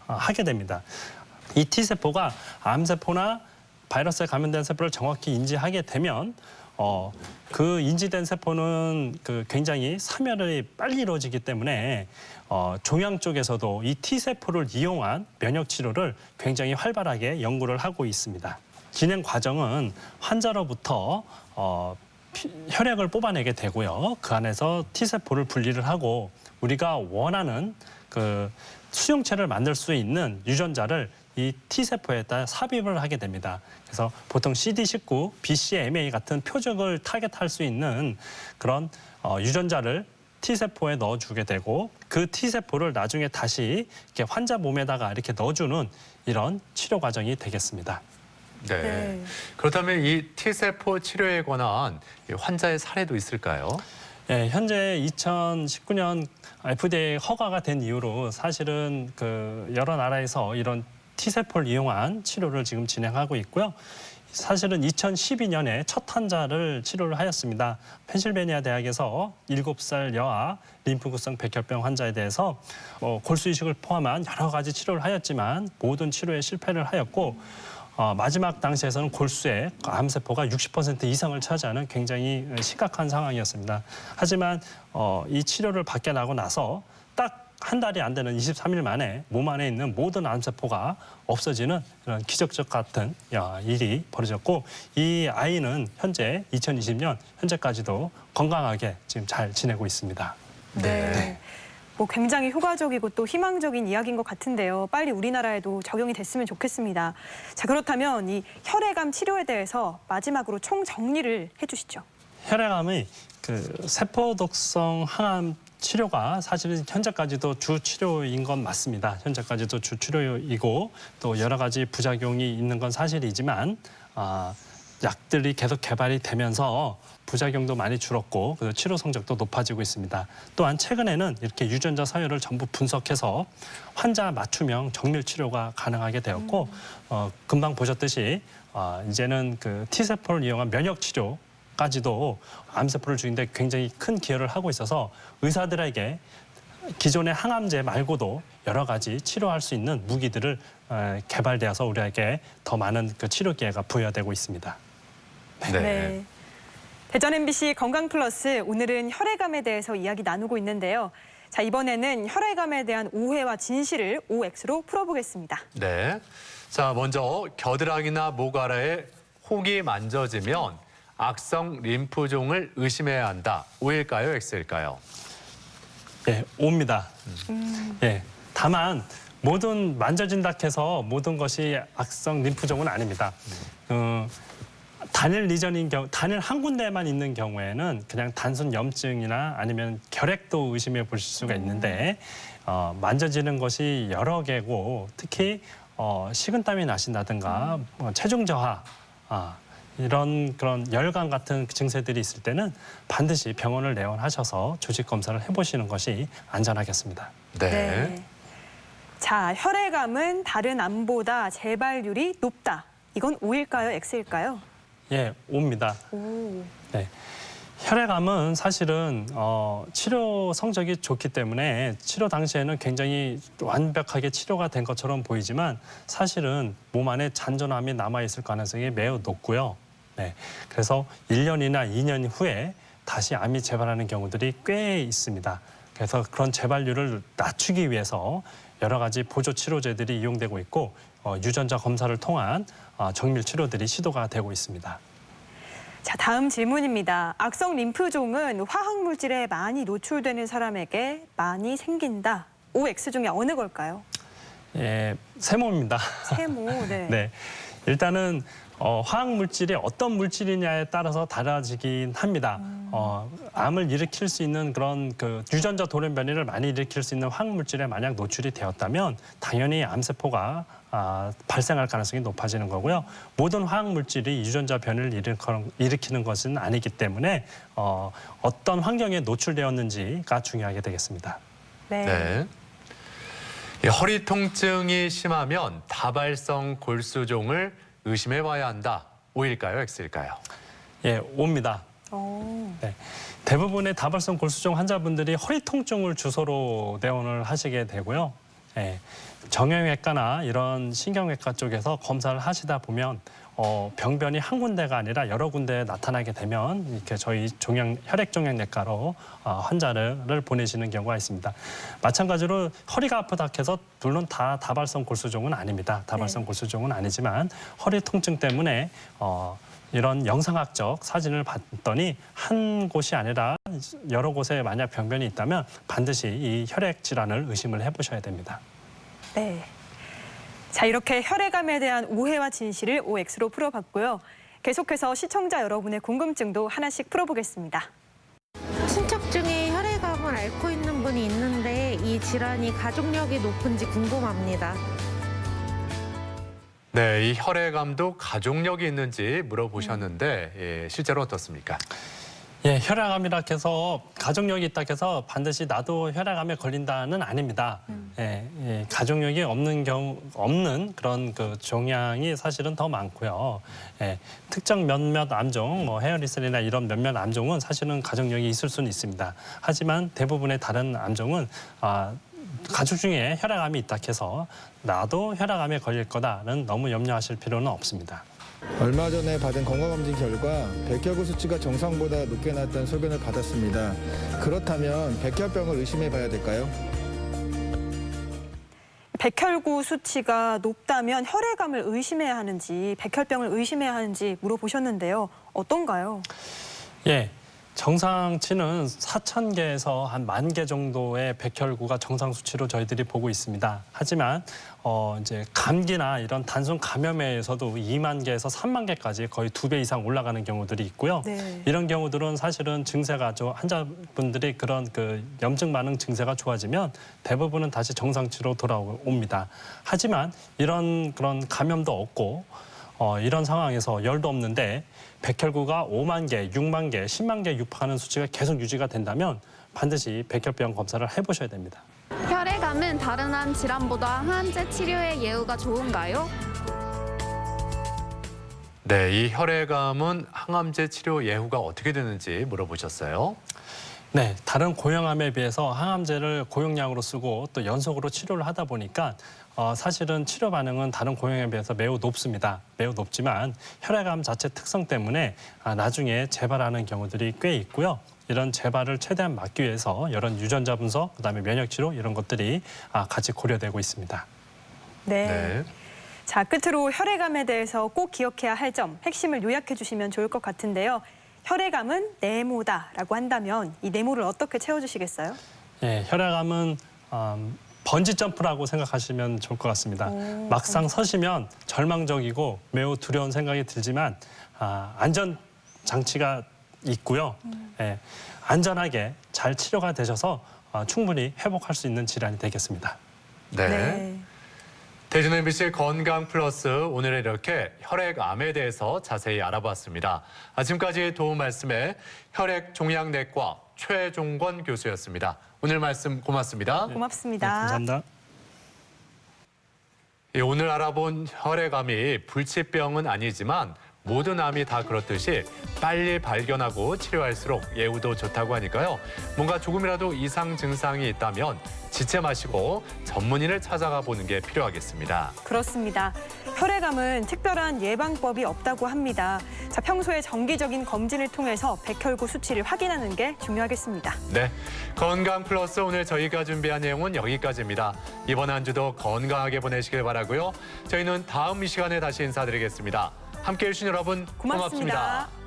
하게 됩니다. 이 T세포가 암세포나 바이러스에 감염된 세포를 정확히 인지하게 되면 그 인지된 세포는 그 굉장히 사멸이 빨리 이루어지기 때문에 종양 쪽에서도 이 T세포를 이용한 면역 치료를 굉장히 활발하게 연구를 하고 있습니다. 진행 과정은 환자로부터 혈액을 뽑아내게 되고요. 그 안에서 T세포를 분리를 하고 우리가 원하는 그 수용체를 만들 수 있는 유전자를 이 T세포에다 삽입을 하게 됩니다. 그래서 보통 CD19, BCMA 같은 표적을 타겟할 수 있는 그런 유전자를 T세포에 넣어주게 되고 그 T세포를 나중에 다시 이렇게 환자 몸에다가 이렇게 넣어주는 이런 치료 과정이 되겠습니다. 네. 그렇다면 이 T세포 치료에 관한 환자의 사례도 있을까요? 네, 현재 2019년 FDA 허가가 된 이후로 사실은 그 여러 나라에서 이런 T세포를 이용한 치료를 지금 진행하고 있고요. 사실은 2012년에 첫 환자를 치료를 하였습니다. 펜실베니아 대학에서 7살 여아 림프구성 백혈병 환자에 대해서 골수 이식을 포함한 여러 가지 치료를 하였지만 모든 치료에 실패를 하였고 마지막 당시에서는 골수의 암세포가 60% 이상을 차지하는 굉장히 심각한 상황이었습니다. 하지만 이 치료를 받게 나고 나서 딱 한 달이 안 되는 23일 만에 몸 안에 있는 모든 암세포가 없어지는 그런 기적적 같은 일이 벌어졌고 이 아이는 현재 2020년 현재까지도 건강하게 지금 잘 지내고 있습니다. 네. 뭐 굉장히 효과적이고 또 희망적인 이야기인 것 같은데요. 빨리 우리나라에도 적용이 됐으면 좋겠습니다. 자, 그렇다면 이 혈액암 치료에 대해서 마지막으로 총 정리를 해주시죠. 혈액암의 그 세포 독성 항암 치료가 사실은 현재까지도 주 치료인 건 맞습니다. 현재까지도 주 치료이고 또 여러 가지 부작용이 있는 건 사실이지만 약들이 계속 개발이 되면서 부작용도 많이 줄었고 그리고 치료 성적도 높아지고 있습니다. 또한 최근에는 이렇게 유전자 서열을 전부 분석해서 환자 맞춤형 정밀 치료가 가능하게 되었고 금방 보셨듯이 이제는 그 T세포를 이용한 면역 치료 까지도 암세포를 죽이는데 굉장히 큰 기여를 하고 있어서 의사들에게 기존의 항암제 말고도 여러 가지 치료할 수 있는 무기들을 개발되어서 우리에게 더 많은 그 치료 기회가 부여되고 있습니다. 네. 대전 MBC 건강플러스 오늘은 혈액암에 대해서 이야기 나누고 있는데요. 자, 이번에는 혈액암에 대한 오해와 진실을 OX로 풀어보겠습니다. 네. 자, 먼저 겨드랑이나 목 아래에 혹이 만져지면 악성 림프종을 의심해야 한다. O일까요, X일까요? 예, O입니다. 예, 다만 모든 만져진다 해서 모든 것이 악성 림프종은 아닙니다. 단일 리전인 경우, 단일 한 군데만 있는 경우에는 그냥 단순 염증이나 아니면 결핵도 의심해 보실 수가 있는데 만져지는 것이 여러 개고 특히 식은땀이 나신다든가 체중 저하 이런 그런 열감 같은 증세들이 있을 때는 반드시 병원을 내원하셔서 조직 검사를 해보시는 것이 안전하겠습니다. 네. 자, 혈액암은 다른 암보다 재발률이 높다. 이건 O일까요, X일까요? 예, O입니다. 오. 네. 혈액암은 사실은 치료 성적이 좋기 때문에 치료 당시에는 굉장히 완벽하게 치료가 된 것처럼 보이지만 사실은 몸 안에 잔존암이 남아있을 가능성이 매우 높고요. 네. 그래서 1년이나 2년 후에 다시 암이 재발하는 경우들이 꽤 있습니다. 그래서 그런 재발률을 낮추기 위해서 여러 가지 보조 치료제들이 이용되고 있고 유전자 검사를 통한 정밀 치료들이 시도가 되고 있습니다. 자, 다음 질문입니다. 악성 림프종은 화학 물질에 많이 노출되는 사람에게 많이 생긴다. O, X 중에 어느 걸까요? 예, 세모입니다. 세모. 네. 네, 일단은 화학 물질이 어떤 물질이냐에 따라서 달라지긴 합니다. 암을 일으킬 수 있는 그런 그 유전자 돌연 변이를 많이 일으킬 수 있는 화학 물질에 만약 노출이 되었다면 당연히 암세포가 발생할 가능성이 높아지는 거고요. 모든 화학 물질이 유전자 변이를 일으키는 것은 아니기 때문에 어떤 환경에 노출되었는지가 중요하게 되겠습니다. 네. 네. 이 허리 통증이 심하면 다발성 골수종을 의심해봐야 한다. O일까요, X일까요? 예, O입니다. 오. 네. 대부분의 다발성 골수종 환자분들이 허리 통증을 주소로 내원을 하시게 되고요. 예, 정형외과나 이런 신경외과 쪽에서 검사를 하시다 보면 병변이 한 군데가 아니라 여러 군데에 나타나게 되면 이렇게 저희 혈액종양내과로 환자를 보내시는 경우가 있습니다. 마찬가지로 허리가 아프다 해서 물론 다 다발성 골수종은 아닙니다. 다발성 골수종은 아니지만 허리 통증 때문에 이런 영상학적 사진을 봤더니 한 곳이 아니라 여러 곳에 만약 병변이 있다면 반드시 이 혈액 질환을 의심을 해보셔야 됩니다. 네. 자, 이렇게 혈액암에 대한 오해와 진실을 OX로 풀어봤고요. 계속해서 시청자 여러분의 궁금증도 하나씩 풀어보겠습니다. 친척 중에 혈액암을 앓고 있는 분이 있는데 이 질환이 가족력이 높은지 궁금합니다. 네, 이 혈액암도 가족력이 있는지 물어보셨는데 실제로 어떻습니까? 예, 혈액암이라 해서 가족력이 있다 해서 반드시 나도 혈액암에 걸린다는 아닙니다. 예, 가족력이 없는 그런 그 종양이 사실은 더 많고요. 예, 특정 몇몇 암종, 뭐 헤어리셀이나 이런 몇몇 암종은 사실은 가족력이 있을 수는 있습니다. 하지만 대부분의 다른 암종은 가족 중에 혈액암이 있다 해서 나도 혈액암에 걸릴 거다는 너무 염려하실 필요는 없습니다. 얼마 전에 받은 건강검진 결과 백혈구 수치가 정상보다 높게 나왔다는 소견을 받았습니다. 그렇다면 백혈병을 의심해 봐야 될까요? 백혈구 수치가 높다면 혈액암을 의심해야 하는지 백혈병을 의심해야 하는지 물어보셨는데요. 어떤가요? 예. 정상치는 4,000개에서 한 10,000개 정도의 백혈구가 정상 수치로 저희들이 보고 있습니다. 하지만 이제 감기나 이런 단순 감염에서도 2만 개에서 3만 개까지 거의 2배 이상 올라가는 경우들이 있고요. 네. 이런 경우들은 사실은 증세가 환자분들이 그런 그 염증 반응 증세가 좋아지면 대부분은 다시 정상치로 돌아옵니다. 하지만 이런 그런 감염도 없고 이런 상황에서 열도 없는데 백혈구가 5만 개, 6만 개, 10만 개 육박하는 수치가 계속 유지가 된다면 반드시 백혈병 검사를 해보셔야 됩니다. 혈액암은 다른 암 질환보다 항암제 치료의 예후가 좋은가요? 네, 이 혈액암은 항암제 치료 예후가 어떻게 되는지 물어보셨어요. 네, 다른 고형암에 비해서 항암제를 고용량으로 쓰고 또 연속으로 치료를 하다 보니까 사실은 치료 반응은 다른 고형암에 비해서 매우 높습니다. 매우 높지만 혈액암 자체 특성 때문에 나중에 재발하는 경우들이 꽤 있고요. 이런 재발을 최대한 막기 위해서 이런 유전자 분석, 그다음에 면역 치료 이런 것들이 같이 고려되고 있습니다. 네. 네. 자, 끝으로 혈액암에 대해서 꼭 기억해야 할 점, 핵심을 요약해 주시면 좋을 것 같은데요. 혈액암은 네모다라고 한다면 이 네모를 어떻게 채워주시겠어요? 예, 혈액암은 번지 점프라고 생각하시면 좋을 것 같습니다. 막상 서시면 절망적이고 매우 두려운 생각이 들지만 안전 장치가 있고요. 예, 안전하게 잘 치료가 되셔서 충분히 회복할 수 있는 질환이 되겠습니다. 네. 대전 MBC 건강 플러스 오늘은 이렇게 혈액암에 대해서 자세히 알아봤습니다. 지금까지 도움 말씀에 혈액종양내과 최종권 교수였습니다. 오늘 말씀 고맙습니다. 고맙습니다. 네, 감사합니다. 예, 오늘 알아본 혈액암이 불치병은 아니지만 모든 암이 다 그렇듯이 빨리 발견하고 치료할수록 예후도 좋다고 하니까요. 뭔가 조금이라도 이상 증상이 있다면 지체 마시고 전문의를 찾아가 보는 게 필요하겠습니다. 그렇습니다. 혈액암은 특별한 예방법이 없다고 합니다. 자, 평소에 정기적인 검진을 통해서 백혈구 수치를 확인하는 게 중요하겠습니다. 네, 건강 플러스 오늘 저희가 준비한 내용은 여기까지입니다. 이번 한 주도 건강하게 보내시길 바라고요. 저희는 다음 이 시간에 다시 인사드리겠습니다. 함께해 주신 여러분 고맙습니다.